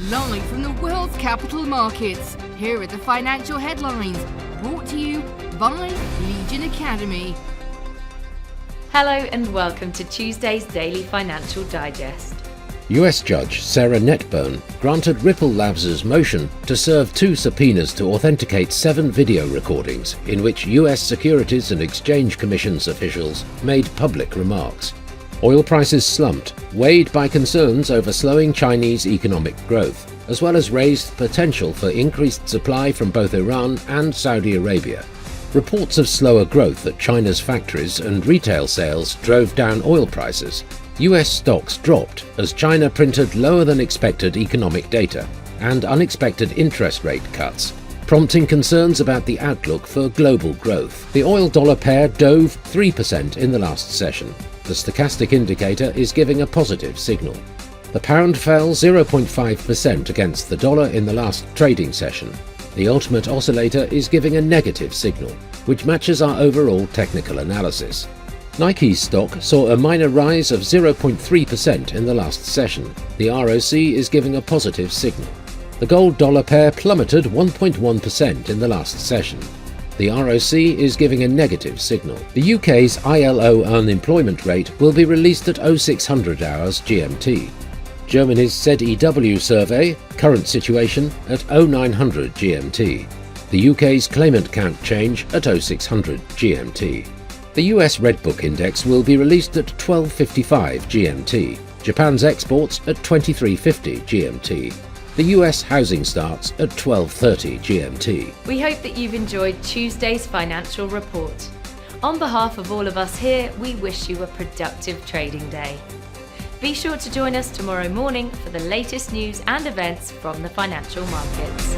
Live from the world's capital markets, here are the financial headlines, brought to you by Legion Academy. Hello and welcome to Tuesday's Daily Financial Digest. US Judge Sarah Netbone granted Ripple Labs' motion to serve 2 subpoenas to authenticate 7 video recordings in which US Securities and Exchange Commission's officials made public remarks. Oil prices slumped, weighed by concerns over slowing Chinese economic growth, as well as raised potential for increased supply from both Iran and Saudi Arabia. Reports of slower growth at China's factories and retail sales drove down oil prices. US stocks dropped as China printed lower than expected economic data and unexpected interest rate cuts, prompting concerns about the outlook for global growth. The oil-dollar pair dove 3% in the last session. The stochastic indicator is giving a positive signal. The pound fell 0.5% against the dollar in the last trading session. The ultimate oscillator is giving a negative signal, which matches our overall technical analysis. Nike's stock saw a minor rise of 0.3% in the last session. The ROC is giving a positive signal. The gold-dollar pair plummeted 1.1% in the last session. The ROC is giving a negative signal. The UK's ILO unemployment rate will be released at 0600 hours GMT. Germany's ZEW survey, current situation at 0900 GMT. The UK's claimant count change at 0600 GMT. The US Red Book Index will be released at 12:55 GMT. Japan's exports at 23:50 GMT. The US housing starts at 12:30 GMT. We hope that you've enjoyed Tuesday's financial report. On behalf of all of us here, we wish you a productive trading day. Be sure to join us tomorrow morning for the latest news and events from the financial markets.